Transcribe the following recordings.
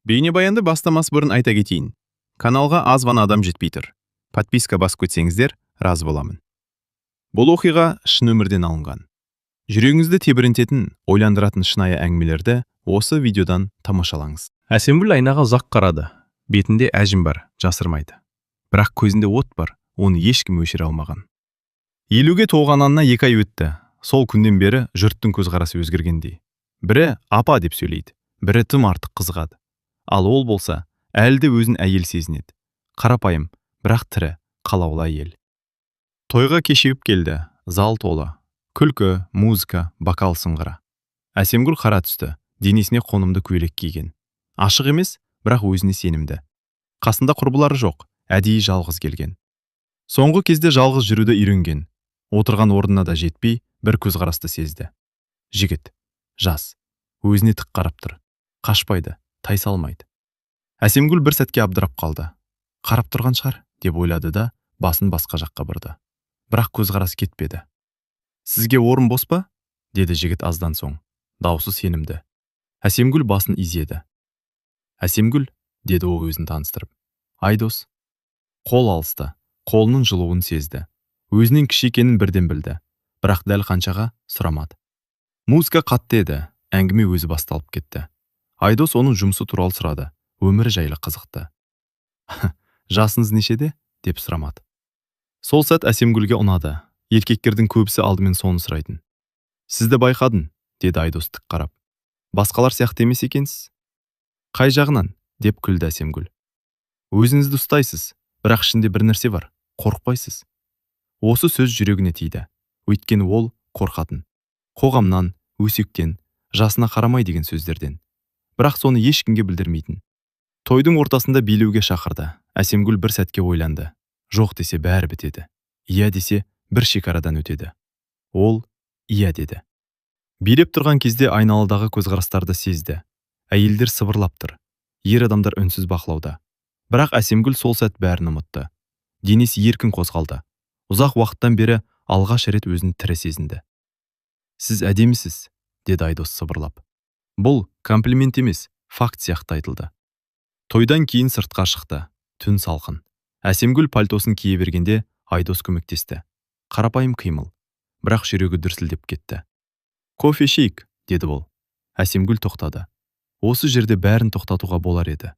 Бейнебаянды бастамас бұрын айта кетейін. Каналға аз ғана адам жетпей тұр. Подписка басып кетсеңіздер, разы боламын. Бұл оқиға шын өмірден алынған. Жүрегіңізді тебірентетін, ойландыратын шынайы әңгімелерді осы видеодан тамашалаңыз. Әсемгүл айнаға ұзақ қарады. Бетінде әжім бар, жасырмайды. Бірақ көзінде от бар, оны ешкім өшіре алмаған. 50-ге толғанына 2 ай өтті. Сол күннен бері жұрттың көзқарасы өзгергендей. Бірі апа деп сөйлейді, бірі тым артық қызығады. Ал ол болса, әлде өзін әйел сезінеді. Қарапайым, бірақ тірі, қалаулы әйел. Тойға кешігіп келді, зал толы. Күлкі, музыка, бокал сыңғыра. Әсемгүл қара түсті, денесіне қонымды көйлек киген. Ашық емес, бірақ өзіне сенімді. Қасында құрбылары жоқ, әдейі жалғыз келген. Соңғы кезде жалғыз жүруді үйренген. Отырған орнына да жетпей, бір көзқарасты сезді. Жігіт, жас, өзіне тік қарап тұр. Қашпайды, тайсалмайды. Әсемгүл бір сәтке абдырап қалды. Қарап тұрған шығар, деп ойлады да, басын басқа жаққа бұрды. Бірақ көзқарас кетпеді. Сізге орын бос па? Деді жігіт аздан соң. Даусы сенімді. Әсемгүл басын изеді. Әсемгүл, деді ол өзін таныстырып. Айдос. Қол алысты, қолының жылуын сезді. Өзінен кіші екенін бірден білді. Бірақ дәл қаншаға сұрамады. Музыка қатты еді, әңгіме өзі басталып кетті. Айдос оның жұмысы туралы сұрады. Өмірі жайлы қызықты. Жасыңыз нешеде? Деп сұрамады. Сол сәт Әсемгүлге ұнады. Еркектердің көбісі алдымен соны сұрайтын. Сізді байқадым, деді Айдос тік қарап. Басқалар сияқты емес екенсіз. Қай жағынан? Деп күлді Әсемгүл. Өзіңізді ұстайсыз, бірақ ішінде бір нәрсе бар. Қорықпайсыз. Осы сөз жүрегіне тиді. Өйткені ол қорқатын. Қоғамнан, өсектен, жасына қарамай деген сөздерден. Бірақ соны ешкімге білдірмейтін. Тойдың ортасында билеуге шақырды. Әсемгүл бір сәтке ойланды. Жоқ десе бәрі бітеді. Иә десе бір шекарадан өтеді. Ол иә деді. Билеп тұрған кезде айналадағы көзқарастарды сезді. Әйелдер сыбырлап тұр. Ер адамдар үнсіз бақылауда. Бірақ Әсемгүл сол сәт бәрін ұмытты. Денесі еркін қозғалды. Ұзақ уақыттан бері алғаш рет өзін тірі сезінді. Сіз әдемісіз, деді Айдос сыбырлап. Бұл комплимент емес, факт сияқты айтылды. Тойдан кейін сыртқа шықты. Түн салқын. Әсемгүл пальтосын кие бергенде Айдос көмектесті. Қарапайым қимыл, бірақ жүрегі дүрсілдеп кетті. Кофе ішейік, деді ол. Әсемгүл тоқтады. Осы жерде бәрін тоқтатуға болар еді.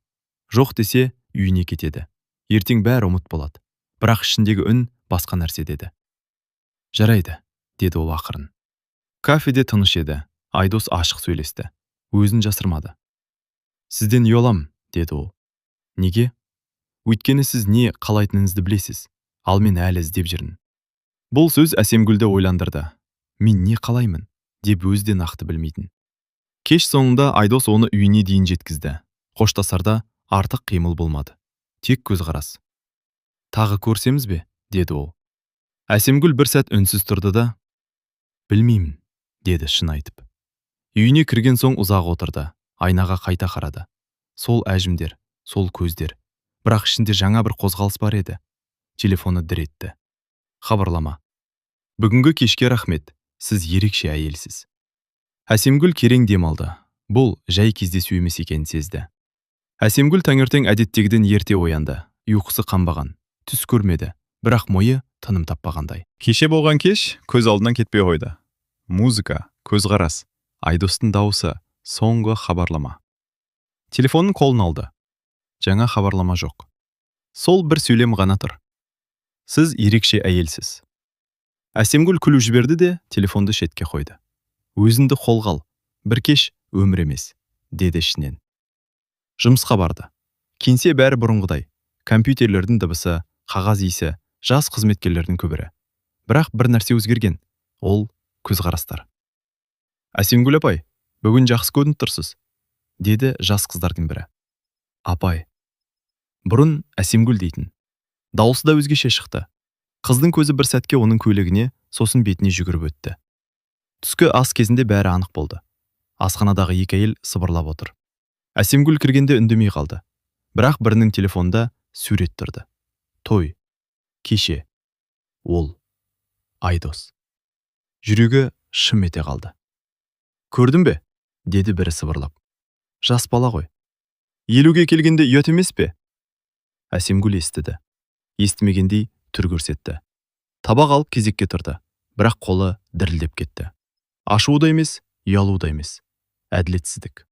Жоқ десе үйіне кетеді. Ертең бәрі ұмыт болады. Бірақ ішіндегі үн басқа нәрсе деді. Жарайды, деді ол ақырын. Кафеде тыныш еді. Айдос ашық сөйлесті. Өзін жасырмады. Сізден ұялам, деді ол. Неге? Өйткені сіз не қалайтыныңызды білесіз, ал мен әлі іздеп жүрмін. Бұл сөз Әсемгүлді ойландырды. Мен не қалаймын, деп өзі нақты білмейтін. Кеш соңында Айдос оны үйіне дейін жеткізді. Қоштасарда артық қимыл болмады. Тек көзқарас. Тағы көрсеміз бе? Деді ол. Әсемгүл бір сәт үнсіз тұрды да, білмеймін, деді шын айтып. Үйіне кірген соң ұзақ отырды. Айнаға қайта қарады. Сол әжімдер, сол көздер. Бірақ ішінде жаңа бір қозғалыс бар еді. Телефоны дір етті. Хабарлама. Бүгінгі кешке рахмет. Сіз ерекше әйелсіз. Әсемгүл керең демалды. Бұл жай кездесу емес екенін сезді. Әсемгүл таңертең әдеттегіден ерте оянды. Ұйқысы қанбаған. Түс көрмеді. Бірақ мойы тыным таппағандай. Кеше болған кеш көз алдынан кетпей қойды. Музыка, көзқарас, Айдостың дауысы, соңғы хабарлама. Телефонын қолын алды. Жаңа хабарлама жоқ. Сол бір сөйлем ғана тұр. Сіз ерекше әйелсіз. Әсемгүл күліп жіберді де телефонды шетке қойды. Өзіңді қолға ал, бір кеш өмір емес, деді ішінен. Жұмысқа барды. Кеңсе бәрі бұрынғыдай. Компьютерлердің дыбысы, қағаз иісі, жас қызметкерлердің көбірі. Бірақ бір нәрсе өзгерген. Ол көзқарастар. Әсемгүл апай, бүгін жақсы көрініп тұрсыз, деді жас қыздардың бірі. Апай. Бұрын Әсемгүл дейтін. Дауысы да өзгеше шықты. Қыздың көзі бір сәтке оның көйлегіне, сосын бетіне жүгіріп өтті. Түскі ас кезінде бәрі анық болды. Асханадағы 2 әйел сыбырлап отыр. Әсемгүл кіргенде үндемей қалды. Бірақ бірінің телефонда сурет тұрды. Той. Кеше. Ол. Айдос. Жүрегі шым ете қалды. Көрдің бе? Деді бірі сыбырлап. Жас бала ғой. 50-ге келгенде ұят емес пе? Әсемгүл естіді. Естімегендей түр көрсетті. Табақ алып кезекке тұрды. Бірақ қолы дірілдеп кетті. Ашуы да емес, ұялуы да емес. Әділетсіздік.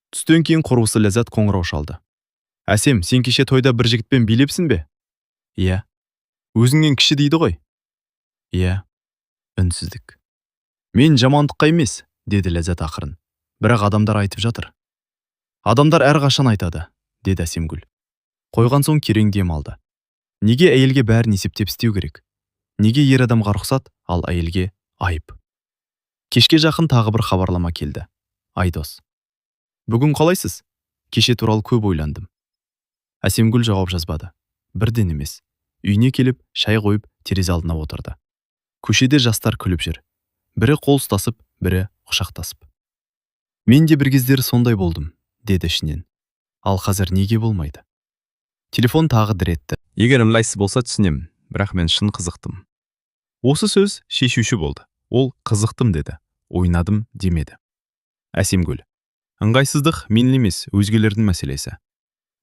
Түстен кейін құрбысы Ләззат қоңырау шалды. Әсем, сен кеше тойда бір жігітпен билепсің бе? Иә. Өзіңнен кіші дейді ғой. Иә. Үнсіздік. Мен жамандыққа емес, деді Ләззат ақырын. Бірақ адамдар айтып жатыр. Адамдар әрқашан айтады, деді Әсемгүл. Қойған соң керең дем алды. Неге әйелге бәрін есептеп істеу керек? Неге ер адамға рұқсат, ал әйелге айып? Кешке жақын тағы бір хабарлама келді. Айдос. Бүгін қалайсыз? Кеше туралы көп ойландым. Әсемгүл жауап жазбады. Бірден емес. Үйіне келіп, шай қойып, терезе алдына отырды. Көшеде жастар күліп жүр. Бірі қол ұстасып, бірі құшақтасып. Мен де бір кездері сондай болдым, деді ішінен. Ал қазір неге болмайды? Телефон тағы дір етті. Егер ыңғайсыз болса түсінемін, бірақ мен шын қызықтым. Осы сөз шешуші болды. Ол қызықтым деді, ойнадым демеді. Әсемгүл. Ыңғайсыздық менің емес, өзгелердің мәселесі.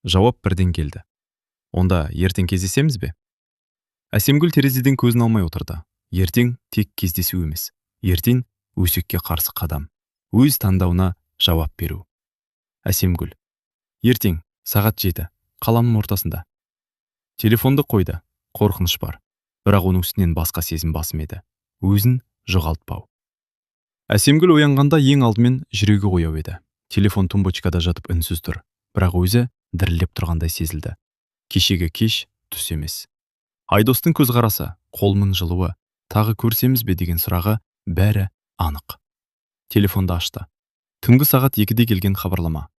Жауап бірден келді. Онда ертең кездесеміз бе? Әсемгүл терезеден көзін алмай отырды. Ертең тек кездесу емес. Ертең өсекке қарсы қадам. Өз таңдауына жауап беру. Әсемгүл. Ертең, сағат 7, қаланың ортасында. Телефонды қойды. Қорқыныш бар. Бірақ оның үстінен басқа сезім басым еді. Өзін жоғалтпау. Әсемгүл оянғанда ең алдымен жүрегі ояу еді. Телефон тумбочкада жатып үнсіз тұр. Бірақ өзі дірілдеп тұрғандай сезілді. Кешегі кеш түс емес. Айдостың көзқарасы, қолының жылуы, тағы көрсеміз бе деген сұрағы бәрі анық. Телефонды ашты. Түнгі сағат 2-де келген хабарлама.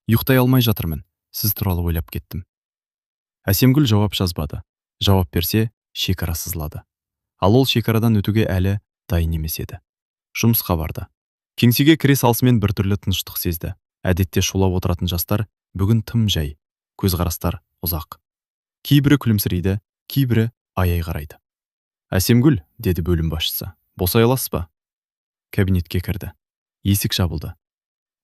Ұйықтай алмай жатырмын. Сіз туралы ойлап кеттім. Әсемгүл жауап жазбады. Жауап берсе, шекара сызылады. Ал ол шекарадан өтуге әлі дайын емес еді. Жұмысқа барды. Кеңсеге кіре салысымен біртүрлі тыныштық сезді. Әдетте шулап отыратын жастар бүгін тым жай. Көзқарастар ұзақ. Кейбірі күлімсірейді, кейбірі аяй қарайды. Әсемгүл, деді бөлім басшысы. Босай аласыз ба? Кабинетке кірді. Есік жабылды.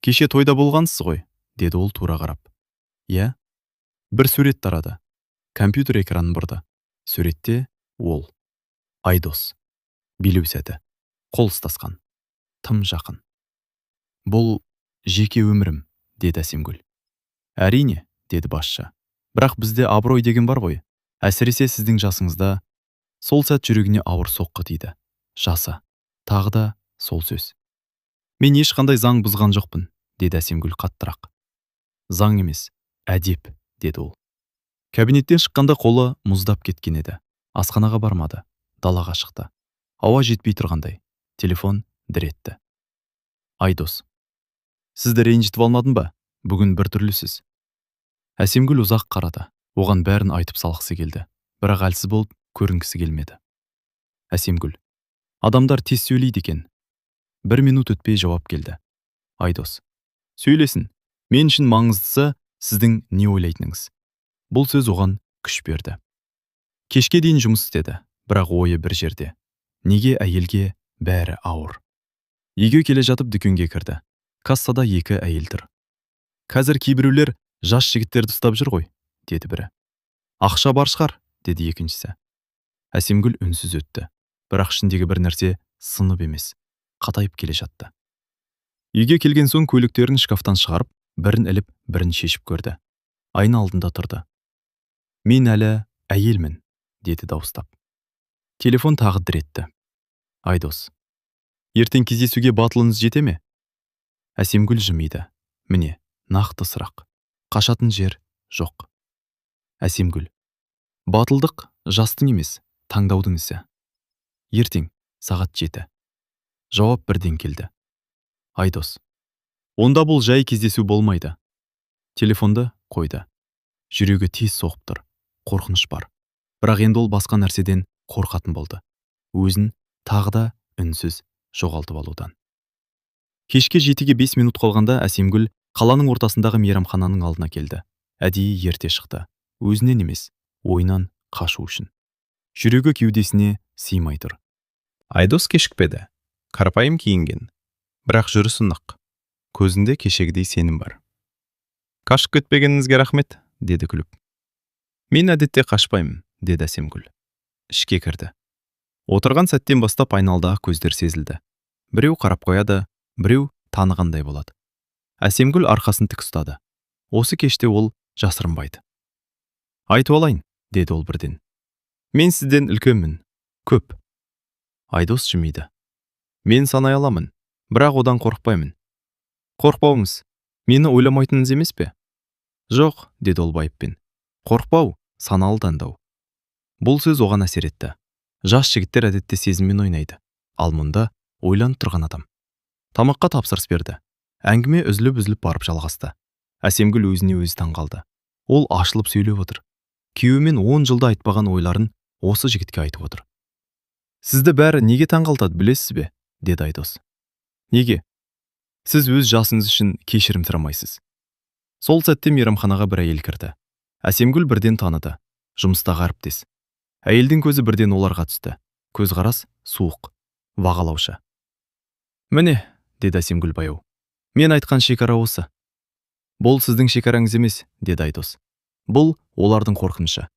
Кеше тойда болғансыз ғой, деді ол тура қарап. Иә. Бір сурет тарады. Компьютер экранын бұрды. Суретте ол. Айдос. Билеу сәті. Қол ұстасқан. Тым жақын. Бұл жеке өмірім, деді Әсемгүл. Әрине, деді басшы. Бірақ бізде абырой деген бар ғой. Әсіресе сіздің жасыңызда. Сол сәт жүрегіне ауыр соққы тиді. Жасы. Тағы да сол сөз. Мен ешқандай заң бұзған жоқпын, деді Әсемгүл қаттырақ. Заң емес, әдеп, деді ол. Кабинеттен шыққанда қолы мұздап кеткен еді. Асханаға бармады. Далаға шықты. Ауа жетпей тұрғандай. Телефон дір етті. Айдос. Сізді ренжітіп алмадым ба? Бүгін бір түрлісіз. Әсемгүл ұзақ қарады. Оған бәрін айтып салғысы келді. Бірақ әлсіз болып көрінгісі келмеді. Әсемгүл. Адамдар тез сөйлейді екен. 1 минут өтпей жауап келді. Айдос. Сөйлесін. Мен үшін маңыздысы сіздің не ойлайтыныңыз. Бұл сөз оған күш берді. Кешке дейін жұмыс істеді, бірақ ойы бір жерде. Неге әйелге бәрі ауыр. Үйге келе жатып дүкенге кірді. Кассада 2 әйел тұр. Қазір кейбіреулер жас жігіттерді ұстап жүр ғой, деді бірі. Ақша бар шығар, деді екіншісі. Әсемгүл үнсіз өтті. Бірақ ішіндегі бір нәрсе сынып емес, қатайып келе жатты. Үйге келген соң көліктерін шкафтан шығарып, бірін іліп, бірін шешіп көрді. Айна алдында тұрды. Мен әлі әйелмін, деді дауыстап. Телефон тағы дір етті. Айдос. Ертең кездесуге батылыңыз жете ме? Әсемгүл жымиды. Міне, нақты сұрақ. Қашатын жер жоқ. Әсемгүл. Батылдық жастың емес, таңдаудың ісі. Ертең, сағат 7. Жауап бірден келді. Айдос. Онда бұл жай кездесу болмайды. Телефонды қойды. Жүрегі тез соғып тұр. Қорқыныш бар. Бірақ енді ол басқа нәрседен қорқатын болды. Өзін тағы да үнсіз жоғалтып алудан. Кешке 7-ге 5 минут қалғанда Әсемгүл қаланың ортасындағы мейрамхананың алдына келді. Әдейі ерте шықты. Өзінен емес, ойынан қашу үшін. Жүрегі кеудесіне сыймай тұр. Айдос кешікпеді. Қарапайым киінген. Бірақ жүрісі нық. Көзінде кешегідей сенім бар. Қашып кетпегеніңізге рахмет, деді күліп. Мен әдетте қашпаймын, деді Әсемгүл. Ішке кірді. Отырған сәттен бастап айналдағы көздер сезілді. Біреу қарап қояды, біреу танығандай болады. Әсемгүл арқасын тік ұстады. Осы кеште ол жасырынбайды. Айтып алайын, деді ол бірден. Мен сізден үлкенмін, көп. Айдос жымиды. Мен санай аламын, бірақ одан қорықпаймын. Қорықпауыңыз, мені ойламайтыныңыз емес пе? Жоқ, деді ол байыппен. Қорықпау, саналы таңдау. Бұл сөз оған әсер етті. Жас жігіттер әдетте сезіммен ойнайды, ал мұнда ойланып тұрған адам. Тамаққа тапсырыс берді. Әңгіме үзіліп барып жалғасты. Әсемгүл өзіне өзі таңғалды. Ол ашылып сөйлеп отыр. Күйеуімен 10 жылда айтпаған ойларын осы жігітке айтып отыр. Сізді бәрі неге таңғалтады, білесіз бе? Деді Айдос. Неге? Сіз өз жасыңыз үшін кешірім сұрамайсыз. Сол сәтте мейрамханаға бір әйел кірді. Әсемгүл бірден таныды. Жұмыстағы әріптес. Әйелдің көзі бірден оларға түсті. Көзқарас суық, бағалаушы. Міне, деді Әсемгүл баяу. Мен айтқан шекара осы. Бұл сіздің шекараңыз емес, деді Айдос. Бұл олардың қорқынышы.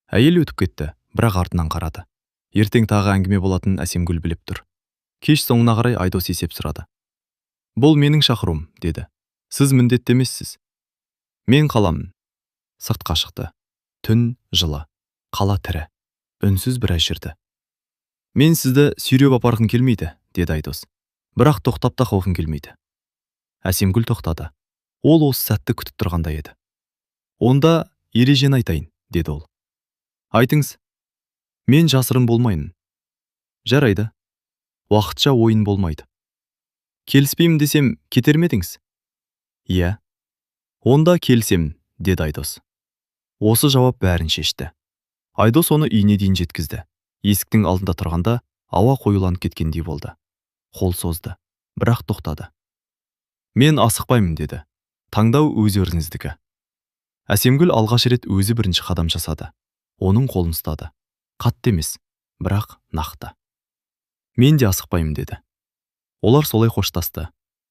Әйел өтіп кетті, бірақ артынан қарады. Ертең тағы әңгіме болатын Әсемгүл біліп тұр. Кеш соңына қарай Айдос есеп сұрады. Бұл менің шақыруым, деді. Сіз міндетті емессіз. Мен қаламын. Сыртқа шықты. Түн жылы, қала тірі. Үнсіз бір жүрді. Мен сізді сүйреп апарғым келмейді, деді Айдос. Бірақ тоқтап та қойғым келмейді. Әсемгүл тоқтады. Ол осы сәтті күтіп тұрғандай еді. Онда ережені айтайын, деді ол. Айтыңыз. Мен жасырын болмайын. Жарайды. Уақытша ойын болмайды. Келіспеймін десем, кетер ме едіңіз? Иә. Онда келісемін, деді Айдос. Осы жауап бәрін шешті. Айдос оны үйіне дейін жеткізді. Есіктің алдында тұрғанда ауа қоюланып кеткендей болды. Қол созды, бірақ тоқтады. Мен асықпаймын, деді. Таңдау өз өзіңіздікі. Әсемгүл алғаш рет өзі бірінші қадам жасады. Оның қолын ұстады. Қатты емес, бірақ нақты. Мен де асықпаймын, деді. Олар солай қоштасты.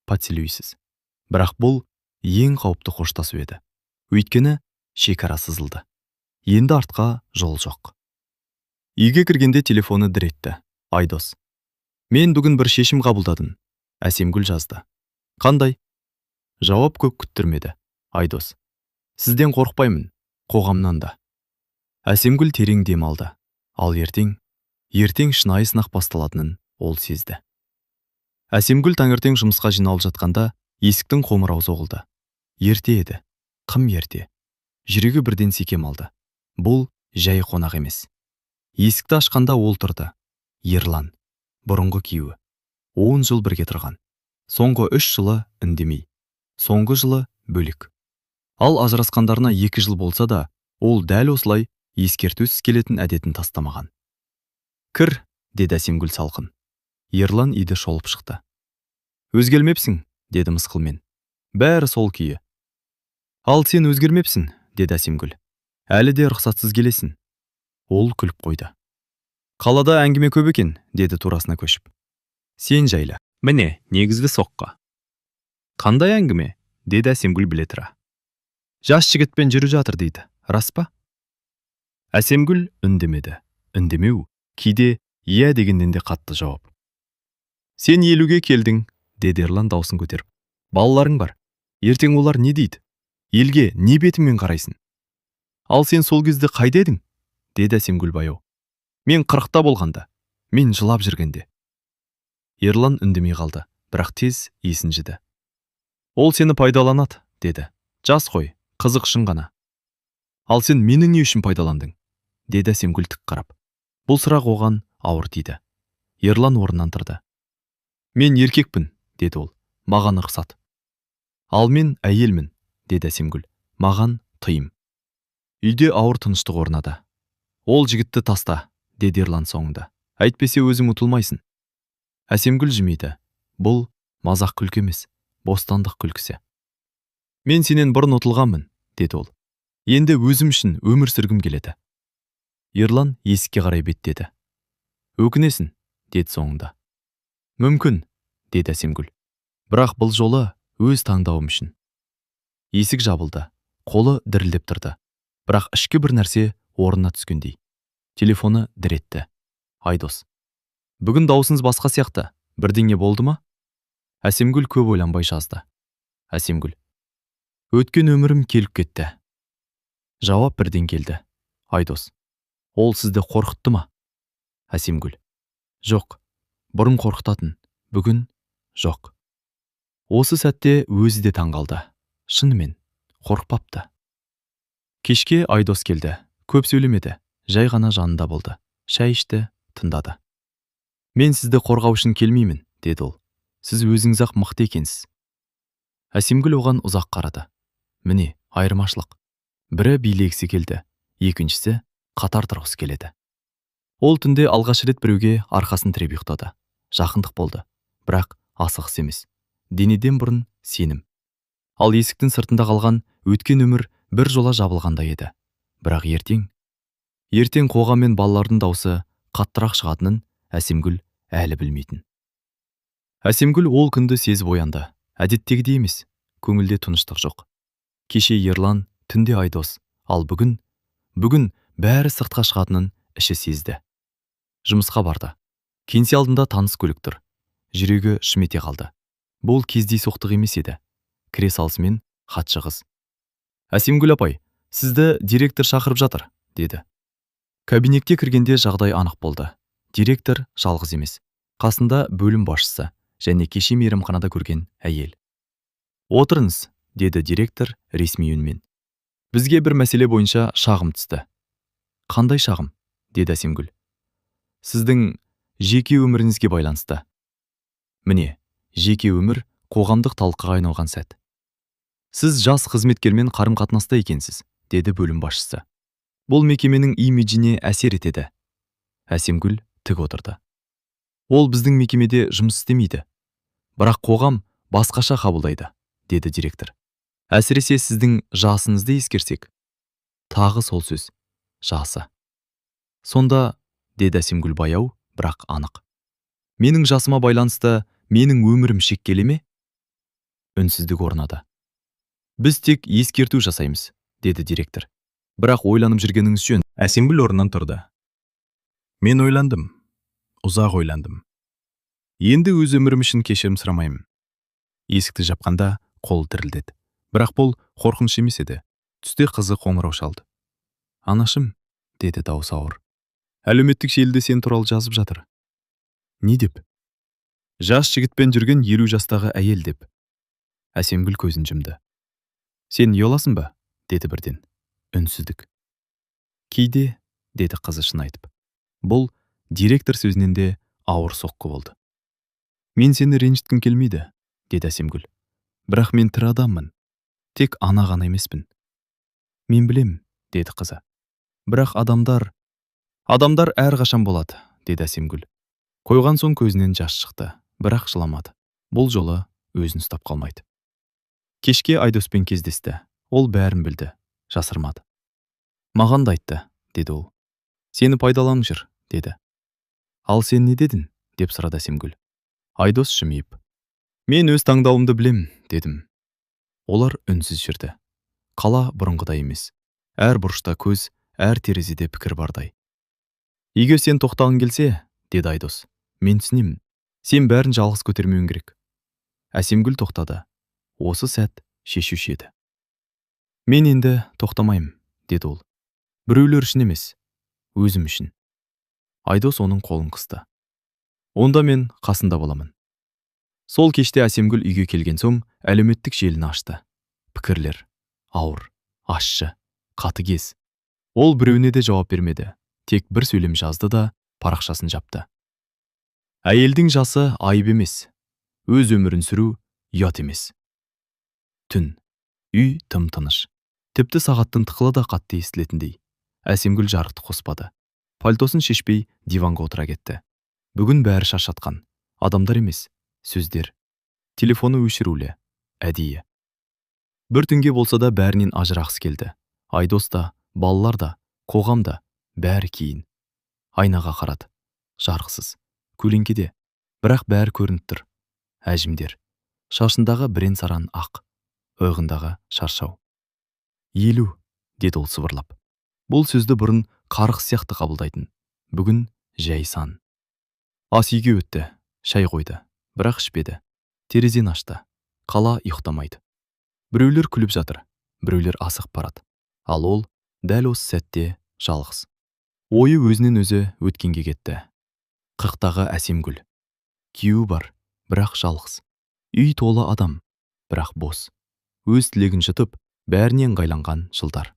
Поцелуйсіз. Бірақ бұл ең қауіпті қоштасу еді. Өйткені шекара сызылды. Енді артқа жол жоқ. Үйге кіргенде телефоны дір етті. Айдос. Мен бүгін бір шешім қабылдадым. Әсемгүл жазды. Қандай? Жауап көп күттірмеді. Айдос. Сізден қорықпаймын, қоғамнан да. Әсемгүл терең дем алды. Ал ертең шынайы сынақ басталатынын ол сезді. Әсемгүл таңертең жұмысқа жиналып жатқанда есіктің қоңырауы соғылды. Ерте еді, қым ерте. Жүрегі бірден секем алды. Бұл жай қонақ емес. Есікті ашқанда ол тұрды. Ерлан, бұрынғы күйеуі. 10 жыл бірге тұрған. Соңғы 3 жылы үндемей. Соңғы жылы бөлек. Ал ажырасқандарына 2 жыл болса да, ол дәл осылай ескертусіз келетін әдетін тастамаған. Кір, деді Әсемгүл салқын. Ерлан үйді шолып шықты. Өзгермепсің, деді мысқылмен. Бәрі сол күйі. Ал сен өзгермепсің, деді Әсемгүл. Әлі де рұқсатсыз келесің. Ол күліп қойды. Қалада әңгіме көп екен, деді турасына көшіп. Сен жайлы. Міне, негізгі соққа. Қандай әңгіме, деді Әсемгүл біле тұра. Жас жігітпен жүріп жатыр дейді, рас па? Әсемгүл үндемеді. Үндемеу, кейде иә дегеннен де қатты жауап. Сен 50-ге келдің, деді Ерлан даусын көтеріп. Балаларың бар. Ертең олар не дейді? Елге не бетіңмен қарайсың? Ал сен сол кезде қайда едің? Деді Әсемгүл баяу. Мен 40-та болғанда, мен жылап жүргенде. Ерлан үндемей қалды, бірақ тез есін жіді. Ол сені пайдаланады, деді. Жас қой, қызық үшін ғана. Ал сен менің не үшін пайдаландың? Деді Әсемгүл тік қарап. Бұл сұрақ оған ауыр тиді. Ерлан орнынан тұрды. Мен еркекпін, деді ол. Маған рұқсат. Ал мен әйелмін, деді Әсемгүл. Маған тыйым. Үйде ауыр тыныштық орнады. Ол жігітті таста, деді Ерлан соңында. Әйтпесе өзің ұтылмайсың. Әсемгүл жымиды. Бұл мазақ күлкі емес, бостандық күлкісі. Мен сенен бұрын ұтылғанмын, деді ол. Енді өзім үшін өмір сүргім келеді. Ерлан есікке қарай беттеді. Өкінесің, деді соңында. Мүмкін, деді Әсемгүл. Бірақ бұл жолы өз таңдауым үшін. Есік жабылды. Қолы дірілдеп тұрды. Бірақ ішкі бір нәрсе орнына түскендей. Телефоны дір етті. Айдос. Бүгін даусыңыз басқа сияқты. Бірдеңе болды ма? Әсемгүл көп ойланбай жазды. Әсемгүл. Өткен өмірім келіп кетті. Жауап бірден келді. Айдос. Ол сізді қорқытты ма? Әсемгүл. Жоқ. Бұрын қорқытатын. Бүгін жоқ. Осы сәтте өзі де таңғалды. Шынымен қорықпапты. Кешке Айдос келді. Көп сөйлемеді. Жай ғана жанында болды. Шай ішті, тыңдады. Мен сізді қорғау үшін келмеймін, деді ол. Сіз өзіңіз-ақ мықты екенсіз. Әсемгүл оған ұзақ қарады. Міне, айырмашылық. Бірі билегісі келді, екіншісі қатар тұрғысы келеді. Ол түнде алғаш рет біреуге арқасын тіреп ұйықтады. Жақындық болды, бірақ асығыс емес. Денеден бұрын сенім. Ал есіктің сыртында қалған өткен өмір бір жола жабылғандай еді. Бірақ ертең қоғам мен балалардың даусы қаттырақ шығатынын Әсемгүл әлі білмейтін. Әсемгүл ол күнді сезіп оянды. Әдеттегідей емес, көңілде тыныштық жоқ. Кеше Ерлан, түнде Айдос, ал бүгін бәрі сыртқа шығатынын іші сезді. Жұмысқа барды. Кеңсе алдында таныс көлік тұр. Жүрегі шымете қалды. Бұл кездейсоқтық емес еді. Кіре салысымен хатшы қыз. Әсемгүл апай, сізді директор шақырып жатыр, деді. Кабинетке кіргенде жағдай анық болды. Директор жалғыз емес. Қасында бөлім басшысы және кеше мейрамханада көрген әйел. Отырыңыз, деді директор ресми үнмен. Бізге бір мәселе бойынша шағым түсті. Қандай шағым? Деді Әсемгүл. Сіздің жеке өміріңізге байланысты. Міне, жеке өмір қоғамдық талқыға айналған сәт. Сіз жас қызметкермен қарым-қатынаста екенсіз, деді бөлім басшысы. Бұл мекеменің имиджіне әсер етеді. Әсемгүл тік отырды. Ол біздің мекемеде жұмыс істемейді. Бірақ қоғам басқаша қабылдайды, деді директор. Әсіресе сіздің жасыңызды ескерсек. Тағы сол сөз, жасы. Сонда, деді Әсемгүл баяу, бірақ анық. Менің жасыма байланысты менің өмірім шектеле ме? Үнсіздік орнады. Біз тек ескерту жасаймыз, деді директор. Бірақ ойланып жүргеніңіз жөн. Әсемгүл орнынан тұрды. Мен ойландым. Ұзақ ойландым. Енді өз өмірім үшін кешірім сұрамаймын. Есікті жапқанда қол дірілдеді. Бірақ бұл қорқыныш емес еді. Түсте қызы қоңырау шалды. Анашым, деді даусы ауыр. Әлеуметтік желіде сен туралы жазып жатыр. Не деп? Жас жігітпен жүрген 50 жастағы әйел деп. Әсемгүл көзін жұмды. Сен ұяласың ба? Деді бірден. Үнсіздік. Кейде, деді қызы шын айтып. Бұл директор сөзінен де ауыр соққы болды. Мен сені ренжіткім келмейді, деді Әсемгүл. Бірақ мен тірі адаммын. Тек ана ғана емеспін. Мен білем, деді қызы. Бірақ адамдар әрқашан болады, деді Әсемгүл. Қойған соң көзінен жас шықты, бірақ жыламады. Бұл жолы өзін ұстап қалмайды. Кешке Айдоспен кездесті. Ол бәрін білді, жасырмады. Маған да айтты, деді ол. Сені пайдаланып жүр, деді. Ал сен не дедің? Деп сұрады Әсемгүл. Айдос жымиып. Мен өз таңдауымды білем, дедім. Олар үнсіз жүрді. Қала бұрынғыдай емес. Әр бұрышта көз, әр терезеде пікір бардай. Егер сен тоқтағың келсе, деді Айдос. Мен түсінемін. Сен бәрін жалғыз көтермеуің керек. Әсемгүл тоқтады. Осы сәт шешуші еді. Мен енді тоқтамаймын, деді ол. Біреулер үшін емес, өзім үшін. Айдос оның қолын қысты. Онда мен қасында боламын. Сол кеште Әсемгүл үйге келген соң әлеуметтік желіні ашты. Пікірлер ауыр, ащы, қатыгез. Ол біреуіне де жауап бермеді. Тек бір сөйлем жазды да парақшасын жапты. Әйелдің жасы айып емес. Өз өмірін сүру ұят емес. Түн. Үй тым-тыныш. Тіпті сағаттың тықылы да қатты естілетіндей. Әсемгүл жарықты қоспады. Пальтосын шешпей диванға отыра кетті. Бүгін бәрі шаршатқан. Адамдар емес, сөздер. Телефоны өшірулі, әдейі. Бір түнге болса да бәрінен ажырағысы келді. Айдос да, балалар да, қоғам да, бәрі кейін. Айнаға қарады. Жарықсыз. Көлеңкеде. Бірақ бәрі көрініп тұр. Әжімдер. Шашындағы бірен-саран ақ. иығындағы шаршау. 50, деді ол сыбырлап. Бұл сөзді бұрын қарғыс сияқты қабылдайтын. Бүгін жай сан. Ас үйге өтті, шай қойды, бірақ ішпеді. Терезені ашты. Қала ұйықтамайды. Біреулер күліп жатыр, біреулер асығып барады. Ал ол дәл осы сәтте жалғыз. Ойы өзінен өзі өткенге кетті. Қырықтағы әсем гүл. Күйеуі бар, бірақ жалғыз. Үй толы адам, бірақ бос. Өз тілегін жұтып, бәрінен ыңғайланған жылдар.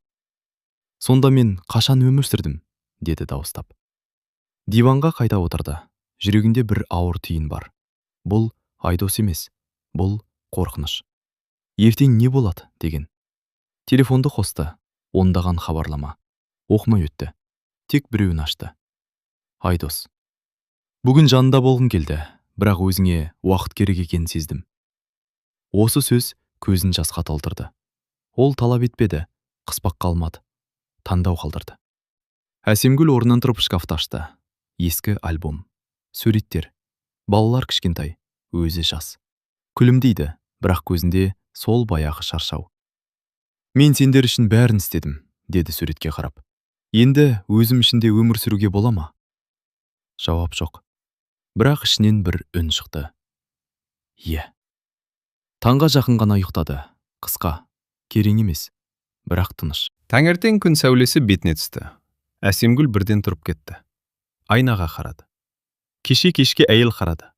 Сонда мен қашан өмір сүрдім, деді дауыстап. Диванға қайта отырды. Жүрегінде бір ауыр түйін бар. Бұл Айдос емес, бұл қорқыныш. Ертең не болады деген. Телефонды қосты. Ондаған хабарлама. Оқымай өтті. Тек біреуін ашты. Айдос. Бүгін жанында болғым келді, бірақ өзіңе уақыт керек екенін сездім. Осы сөз көзін жасқа толтырды. Ол талап етпеді, қыспақ қалмады. Таңдау қалдырды. Әсемгүл орнынан тұрып шкафты ашты. Ескі альбом. Суреттер. Балалар кішкентай, өзі жас. Күлімдейді, бірақ көзінде сол баяғы шаршау. Мен сендер үшін бәрін істедім, деді суретке қарап. Енді өзім ішінде өмір сүруге бола ма? Жауап жоқ. Бірақ ішінен бір үн шықты. Иә. Таңға жақын ғана ұйықтады. Қысқа, керең емес, бірақ тыныш. Таңертең күн сәулесі бетіне түсті. Әсемгүл бірден тұрып кетті. Айнаға қарады. Кеше-кешке әйел қарады.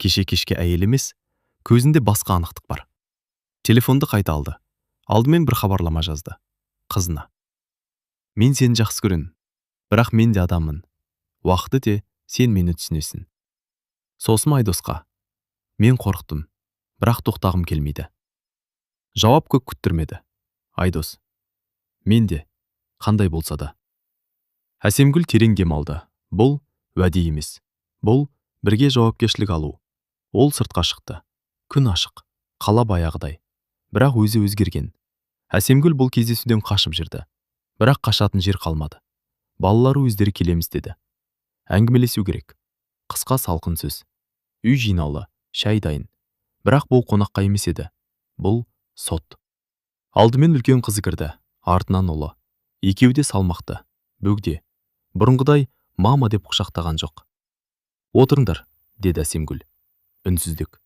Кеше-кешке әйел емес, көзінде басқа анықтық бар. Телефонды қайта алды. Алдымен бір хабарлама жазды. Қызына. Мен сені жақсы көрем, бірақ мен де адаммын. Уақыт өте, сен мені түсінесің. Сосын Айдосқа. Мен қорықтым, бірақ тоқтағым келмейді. Жауап көп күттірмеді. Айдос. Мен де, қандай болса да. Әсемгүл терең дем алды. Бұл уәде емес. Бұл бірге жауапкершілік алу. Ол сыртқа шықты. Күн ашық, қала баяғыдай. Бірақ өзі өзгерген. Әсемгүл бұл кездесуден қашып жүрді. Бірақ қашатын жер қалмады. Балалары өздері келеміз деді. Әңгімелесу керек. Қысқа салқын сөз. Үй жинаулы, шай дайын. Бірақ бұл қонаққа емес еді. Бұл сот. Алдымен үлкен қызы кірді, артынан ұлы. Екеуі де салмақты, бөгде. Бұрынғыдай мама деп құшақтаған жоқ. Отырыңдар, деді Әсемгүл. Үнсіздік.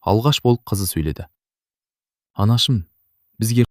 Алғаш болып қызы сөйледі. Анашым, бізге